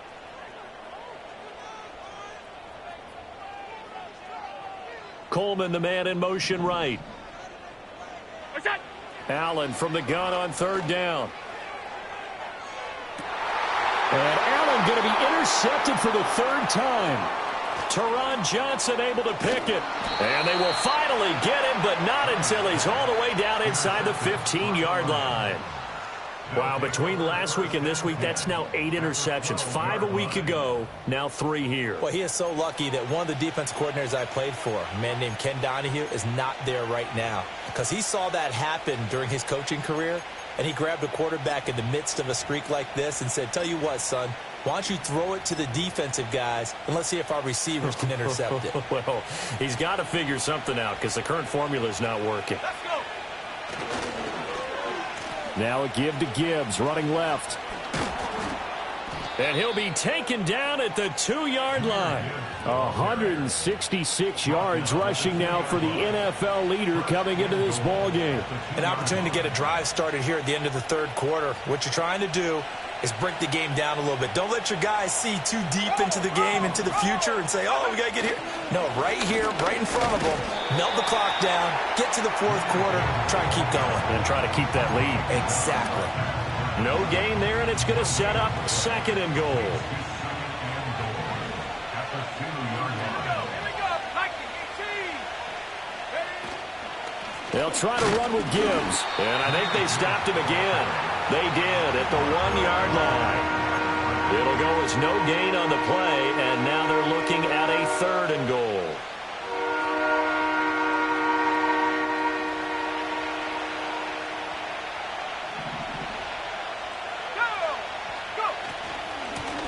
Coleman, the man in motion right. Allen from the gun on 3rd down. And Allen going to be intercepted for the 3rd time. Teron Johnson able to pick it. And they will finally get him, but not until he's all the way down inside the 15-yard line. Wow, between last week and this week, that's now 8 interceptions. 5 a week ago, now 3 here. Well, he is so lucky that one of the defense coordinators I played for, a man named Ken Donahue, is not there right now. Because he saw that happen during his coaching career, and he grabbed a quarterback in the midst of a streak like this and said, tell you what, son, why don't you throw it to the defensive guys, and let's see if our receivers can intercept it. Well, he's got to figure something out because the current formula is not working. Let's go. Now a give to Gibbs, running left. And he'll be taken down at the 2-yard line. 166 yards rushing now for the NFL leader coming into this ball game. An opportunity to get a drive started here at the end of the 3rd quarter. What you're trying to do is break the game down a little bit. Don't let your guys see too deep into the game, into the future, and say, oh, we got to get here. No, right here, right in front of them, melt the clock down, get to the 4th quarter, try and keep going. And try to keep that lead. Exactly. No gain there, and it's going to set up 2nd and goal. They'll try to run with Gibbs, and I think they stopped him again. They did at the 1-yard line. It'll go as no gain on the play, and now they're looking at a 3rd and goal.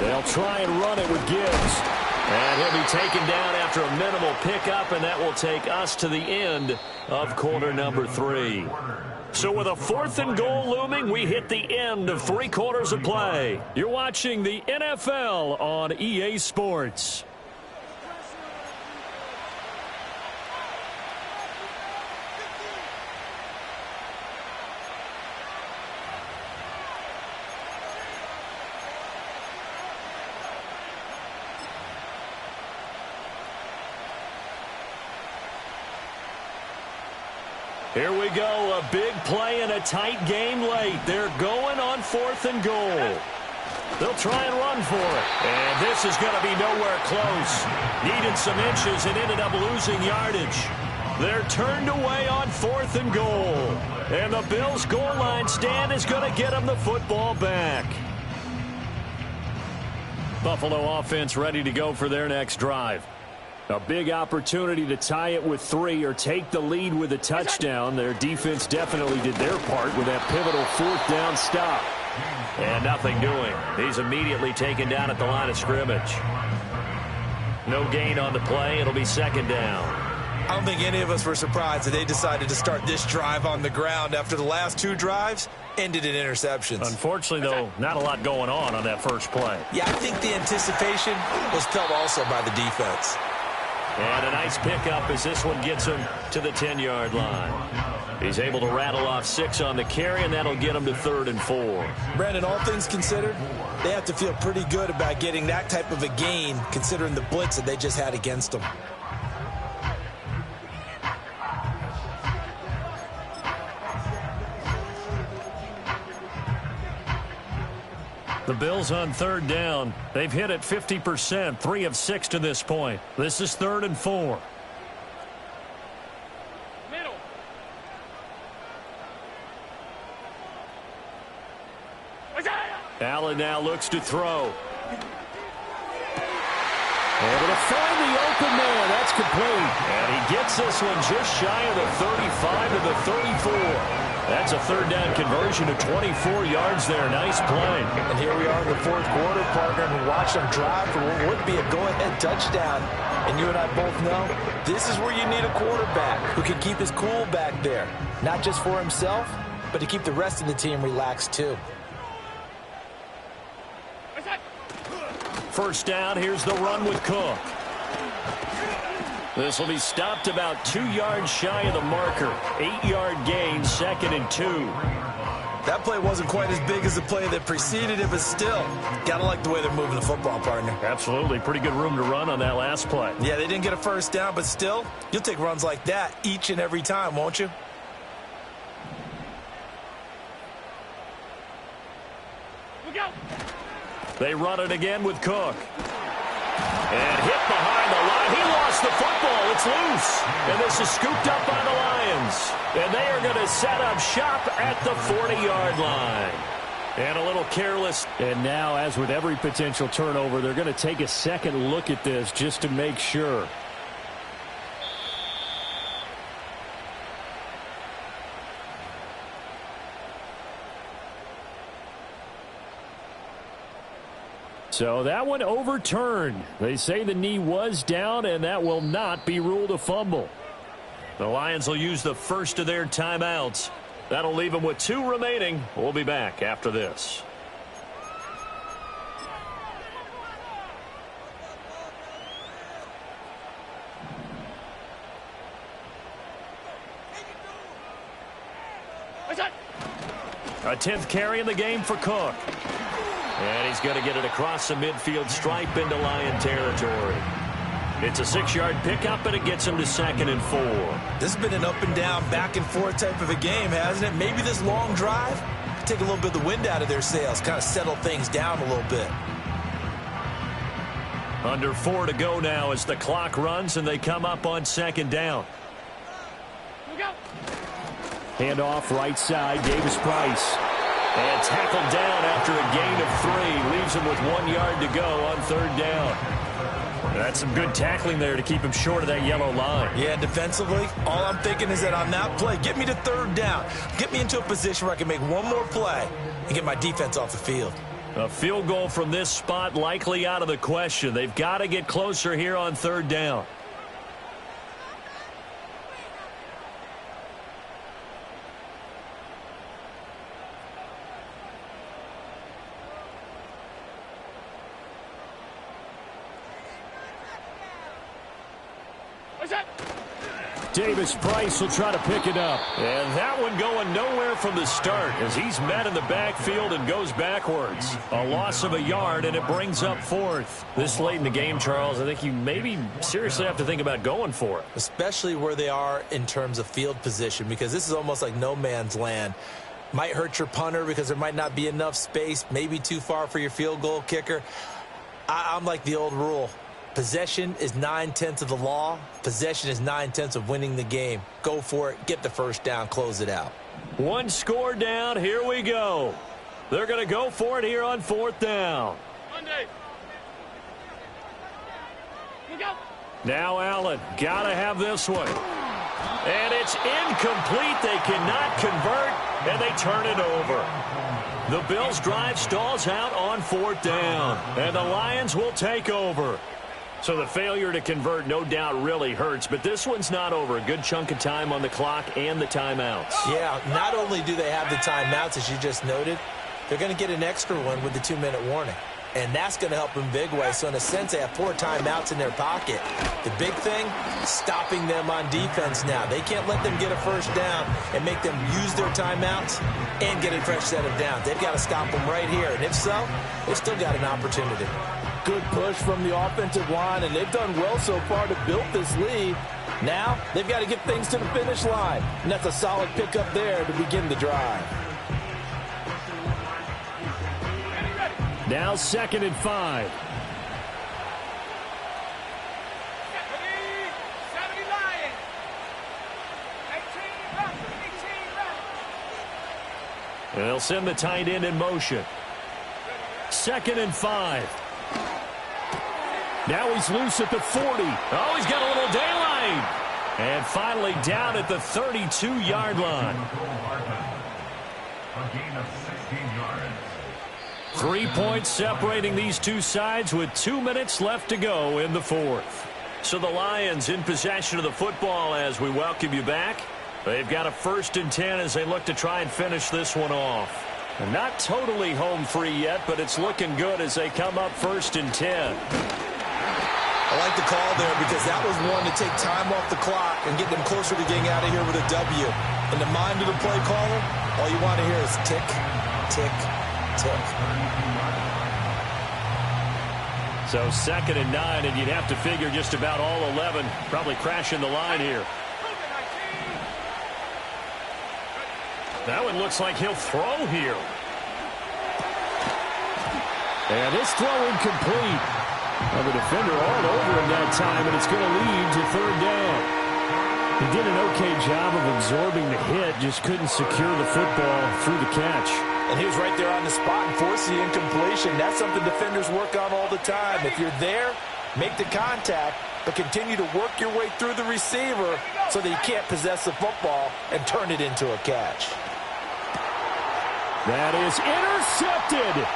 They'll try and run it with Gibbs. And he'll be taken down after a minimal pickup, and that will take us to the end of quarter number 3. So with a 4th and goal looming, we hit the end of 3 quarters of play. You're watching the NFL on EA Sports. Here we go, a big play in a tight game late. They're going on 4th and goal. They'll try and run for it. And this is going to be nowhere close. Needed some inches and ended up losing yardage. They're turned away on 4th and goal. And the Bills' goal line stand is going to get them the football back. Buffalo offense ready to go for their next drive. A big opportunity to tie it with 3 or take the lead with a touchdown. Their defense definitely did their part with that pivotal 4th down stop. And nothing doing. He's immediately taken down at the line of scrimmage. No gain on the play. It'll be 2nd down. I don't think any of us were surprised that they decided to start this drive on the ground after the last 2 drives ended in interceptions. Unfortunately, though, not a lot going on that first play. Yeah, I think the anticipation was felt also by the defense. And a nice pickup as this one gets him to the 10-yard line. He's able to rattle off 6 on the carry, and that'll get him to 3rd and 4. Brandon, all things considered, they have to feel pretty good about getting that type of a gain considering the blitz that they just had against them. The Bills on 3rd down. They've hit it 50%, 3 of 6 to this point. This is 3rd and 4. Middle. Allen now looks to throw. Able to find the open man. That's complete. And he gets this one just shy of the 35 to the 34. That's a 3rd down conversion of 24 yards there. Nice play. And here we are in the 4th quarter, partner, and we watch them drive for what would be a go-ahead touchdown. And you and I both know this is where you need a quarterback who can keep his cool back there. Not just for himself, but to keep the rest of the team relaxed too. 1st down, here's the run with Cook. This will be stopped about 2 yards shy of the marker. 8-yard gain, 2nd and 2. That play wasn't quite as big as the play that preceded it, but still, gotta like the way they're moving the football, partner. Absolutely. Pretty good room to run on that last play. Yeah, they didn't get a 1st down, but still, you'll take runs like that each and every time, won't you? Look out. They run it again with Cook. And hit behind the line. He lost the football. It's loose. And this is scooped up by the Lions. And they are going to set up shop at the 40-yard line. And a little careless. And now, as with every potential turnover, they're going to take a second look at this just to make sure. So that one overturned. They say the knee was down, and that will not be ruled a fumble. The Lions will use the first of their timeouts. That'll leave them with 2 remaining. We'll be back after this. A 10th carry in the game for Cook. And he's going to get it across the midfield stripe into Lion territory. It's a 6-yard pickup, and it gets him to 2nd and 4. This has been an up and down, back and forth type of a game, hasn't it? Maybe this long drive could take a little bit of the wind out of their sails, kind of settle things down a little bit. Under 4 to go now as the clock runs, and they come up on 2nd down. Look out. Handoff right side, Davis-Price. And tackled down after a gain of 3. Leaves him with 1 yard to go on 3rd down. That's some good tackling there to keep him short of that yellow line. Yeah, defensively, all I'm thinking is that on that play, get me to 3rd down. Get me into a position where I can make one more play and get my defense off the field. A field goal from this spot likely out of the question. They've got to get closer here on 3rd down. Davis-Price will try to pick it up. And that one going nowhere from the start as he's met in the backfield and goes backwards. A loss of a yard, and it brings up fourth. This late in the game, Charles, I think you maybe seriously have to think about going for it. Especially where they are in terms of field position, because this is almost like no man's land. Might hurt your punter because there might not be enough space, maybe too far for your field goal kicker. I'm like the old rule. Possession is 9/10 of the law. Possession is 9/10 of winning the game. Go for it. Get the first down. Close it out. One score down. Here we go. They're going to go for it here on fourth down. Monday. Look out. Now Allen. Got to have this one. And it's incomplete. They cannot convert, and they turn it over. The Bills' drive stalls out on fourth down, and the Lions will take over. So the failure to convert no doubt really hurts, but this one's not over. A good chunk of time on the clock and the timeouts. Yeah, not only do they have the timeouts, as you just noted, they're going to get an extra one with the 2-minute warning. And that's going to help them big way. So in a sense, they have 4 timeouts in their pocket. The big thing, stopping them on defense now. They can't let them get a first down and make them use their timeouts and get a fresh set of downs. They've got to stop them right here. And if so, they've still got an opportunity. Good push from the offensive line, and they've done well so far to build this lead. Now they've got to get things to the finish line, and that's a solid pickup there to begin the drive. Now 2nd and 5. They'll send the tight end in motion. 2nd and 5. Now he's loose at the 40. Oh, he's got a little daylight. And finally down at the 32-yard line. A gain of 16 yards. 3 points separating these two sides with 2 minutes left to go in the fourth. So the Lions in possession of the football as we welcome you back. They've got a 1st and 10 as they look to try and finish this one off. And not totally home free yet, but it's looking good as they come up 1st and 10. I like the call there because that was one to take time off the clock and get them closer to getting out of here with a W. In the mind of the play caller, all you want to hear is tick, tick, tick. So 2nd and 9, and you'd have to figure just about all 11 probably crashing the line here. That one looks like he'll throw here. And this throw incomplete. Well, the defender all over him that time, and it's going to lead to 3rd down. He did an okay job of absorbing the hit, just couldn't secure the football through the catch. And he was right there on the spot and forced the incompletion. That's something defenders work on all the time. If you're there, make the contact, but continue to work your way through the receiver so that he can't possess the football and turn it into a catch. That is intercepted.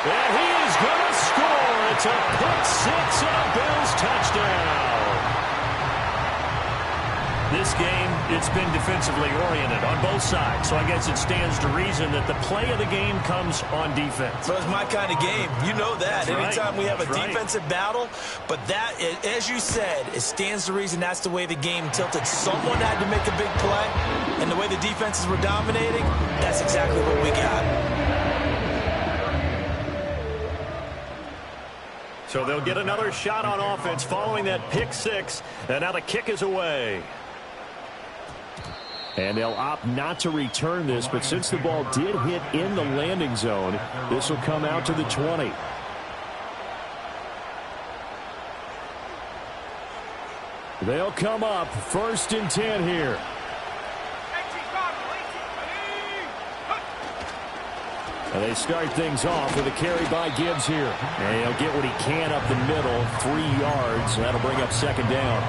And he is going to score. It's a pick 6 and a Bills touchdown. This game, it's been defensively oriented on both sides, so I guess it stands to reason that the play of the game comes on defense. So it's my kind of game. You know that. That's Anytime right. we have a That's defensive battle, but that, as you said, it stands to reason that's the way the game tilted. Someone had to make a big play, and the way the defenses were dominating, that's exactly what we got. So they'll get another shot on offense following that pick 6, and now the kick is away. And they'll opt not to return this, but since the ball did hit in the landing zone, this will come out to the 20. They'll come up 1st and 10 here. And they start things off with a carry by Gibbs here. And he'll get what he can up the middle, 3 yards. That'll bring up 2nd down.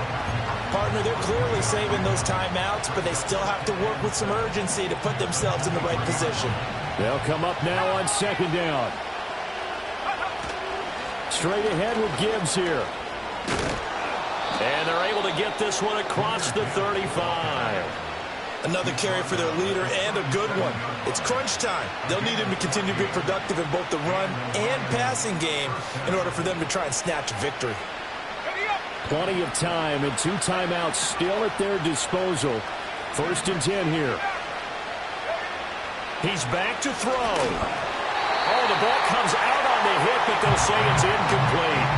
Partner, they're clearly saving those timeouts, but they still have to work with some urgency to put themselves in the right position. They'll come up now on 2nd down. Straight ahead with Gibbs here. And they're able to get this one across the 35. Another carry for their leader and a good one. It's crunch time. They'll need him to continue to be productive in both the run and passing game in order for them to try and snatch a victory. Plenty of time and 2 timeouts still at their disposal. 1st and 10 here. He's back to throw. Oh, the ball comes out on the hit, but they'll say it's incomplete.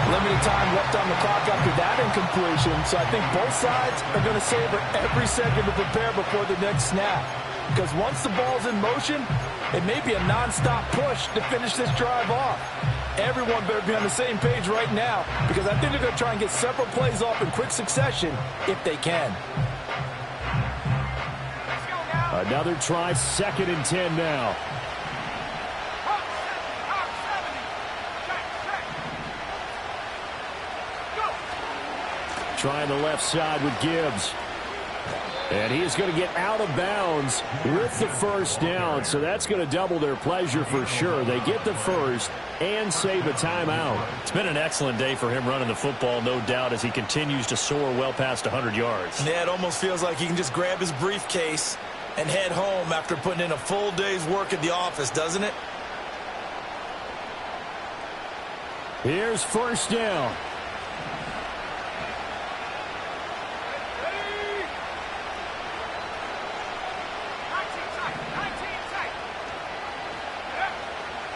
Limited time left on the clock after that incompletion, so I think both sides are going to savor every second to prepare before the next snap. Because once the ball's in motion, it may be a nonstop push to finish this drive off. Everyone better be on the same page right now, because I think they're going to try and get several plays off in quick succession if they can. Another try, 2nd and 10 now. Trying the left side with Gibbs. And he is going to get out of bounds with the 1st down, so that's going to double their pleasure for sure. They get the 1st and save a timeout. It's been an excellent day for him running the football, no doubt, as he continues to soar well past 100 yards. Yeah, it almost feels like he can just grab his briefcase and head home after putting in a full day's work at the office, doesn't it? Here's 1st down.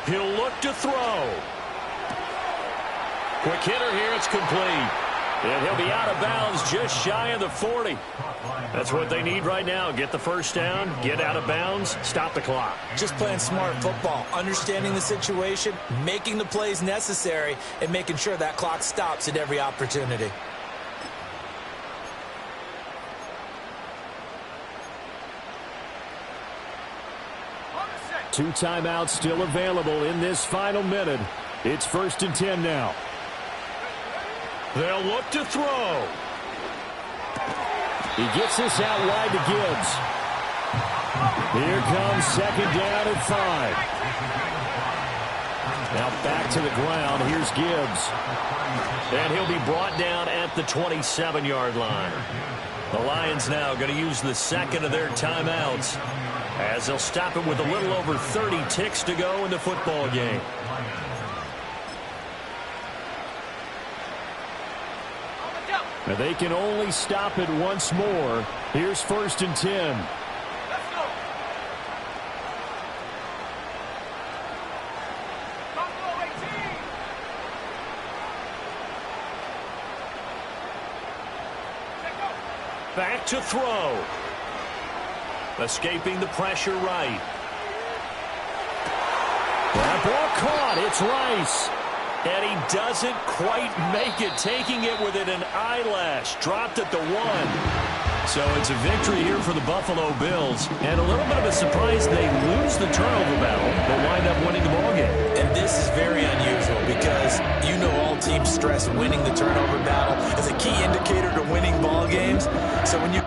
He'll look to throw. Quick hitter here. It's complete. And he'll be out of bounds just shy of the 40. That's what they need right now. Get the 1st down, get out of bounds, stop the clock. Just playing smart football, understanding the situation, making the plays necessary, and making sure that clock stops at every opportunity. Two timeouts still available in this final minute. It's 1st and 10 now. They'll look to throw. He gets this out wide to Gibbs. Here comes 2nd down at 5. Now back to the ground. Here's Gibbs. And he'll be brought down at the 27-yard line. The Lions now going to use the 2nd of their timeouts, as they'll stop it with a little over 30 ticks to go in the football game. Now they can only stop it once more. Here's 1st and 10. Let's go. Buffalo 18. Back to throw. Escaping the pressure right. That ball caught. It's Rice. And he doesn't quite make it, taking it within an eyelash. Dropped at the 1. So it's a victory here for the Buffalo Bills. And a little bit of a surprise, they lose the turnover battle, but wind up winning the ballgame. And this is very unusual because you know all teams stress winning the turnover battle as a key indicator to winning ball games. So when you